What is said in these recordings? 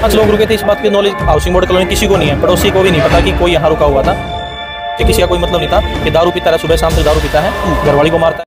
5 लोग रुके थे। इस बात की नॉलेज हाउसिंग बोर्ड कॉलोनी किसी को नहीं है, पड़ोसी को भी नहीं पता कि कोई यहाँ रुका हुआ था। कि किसी का कोई मतलब नहीं था कि दारू पीता है, सुबह शाम तक दारू पीता है, घरवाली को मारता है।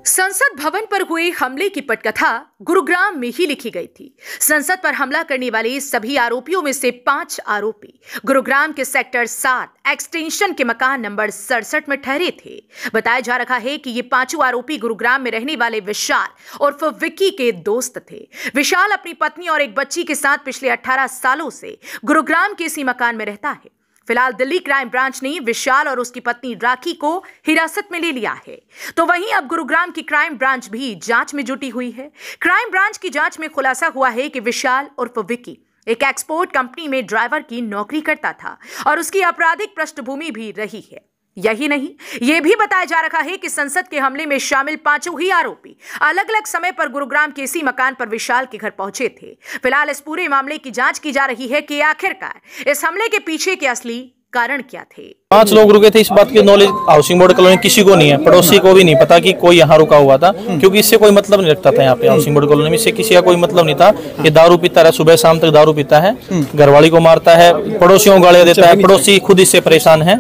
संसद भवन पर हुए हमले की पटकथा गुरुग्राम में ही लिखी गई थी। संसद पर हमला करने वाले सभी आरोपियों में से 5 आरोपी गुरुग्राम के सेक्टर 7 एक्सटेंशन के मकान नंबर 67 में ठहरे थे। बताया जा रहा है कि ये 5 आरोपी गुरुग्राम में रहने वाले विशाल उर्फ विक्की के दोस्त थे। विशाल अपनी पत्नी और एक बच्ची के साथ पिछले 18 सालों से गुरुग्राम के इसी मकान में रहता है। फिलहाल दिल्ली क्राइम ब्रांच ने विशाल और उसकी पत्नी राखी को हिरासत में ले लिया है। तो वहीं अब गुरुग्राम की क्राइम ब्रांच भी जांच में जुटी हुई है। क्राइम ब्रांच की जांच में खुलासा हुआ है कि विशाल उर्फ विक्की एक एक्सपोर्ट कंपनी में ड्राइवर की नौकरी करता था और उसकी आपराधिक पृष्ठभूमि भी रही है। यही नहीं, यह भी बताया जा रहा है कि संसद के हमले में शामिल 5 ही आरोपी अलग अलग समय पर गुरुग्राम के इसी मकान पर विशाल के घर पहुंचे थे। फिलहाल इस पूरे मामले की जांच की जा रही है कि आखिरकार इस हमले के पीछे के असली कारण क्या थे। 5 लोग रुके थे। इस बात की नॉलेज हाउसिंग बोर्ड कॉलोनी किसी को नहीं है, पड़ोसी को भी नहीं पता कि कोई यहाँ रुका हुआ था, क्योंकि इससे कोई मतलब नहीं रखता था। यहाँ पे हाउसिंग बोर्ड कॉलोनी में इससे किसी का कोई मतलब नहीं था कि दारू पीता है, सुबह शाम तक दारू पीता है, घरवाली को मारता है, पड़ोसियों को गालियां देता है। पड़ोसी खुद इससे परेशान है।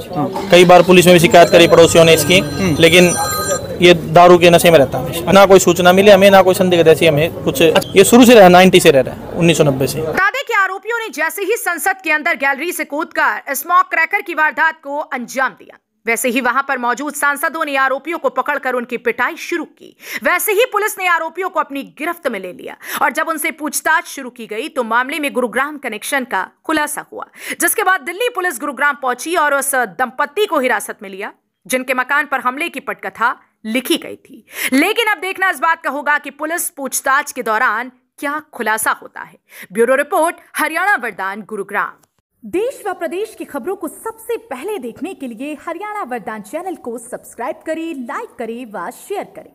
कई बार पुलिस में भी शिकायत करी पड़ोसियों ने इसकी, लेकिन ये दारू के नशे में रहता है। ना कोई सूचना मिली हमें, ना कोई संदिग्ध ऐसी हमें कुछ। ये शुरू से रहा, 90 से रह रहा है, 1990 से। बता दें कि आरोपियों ने जैसे ही संसद के अंदर गैलरी से कूदकर स्मोक क्रैकर की वारदात को अंजाम दिया, वैसे ही वहां पर मौजूद सांसदों ने आरोपियों को पकड़कर उनकी पिटाई शुरू की। वैसे ही पुलिस ने आरोपियों को अपनी गिरफ्त में ले लिया और जब उनसे पूछताछ शुरू की गई तो मामले में गुरुग्राम कनेक्शन का खुलासा हुआ। जिसके बाद दिल्ली पुलिस गुरुग्राम पहुंची और उस दंपत्ति को हिरासत में लिया जिनके मकान पर हमले की पटकथा लिखी गई थी। लेकिन अब देखना इस बात का होगा कि पुलिस पूछताछ के दौरान क्या खुलासा होता है। ब्यूरो रिपोर्ट, हरियाणा वरदान, गुरुग्राम। देश व प्रदेश की खबरों को सबसे पहले देखने के लिए हरियाणा वरदान चैनल को सब्सक्राइब करें, लाइक करें व शेयर करें।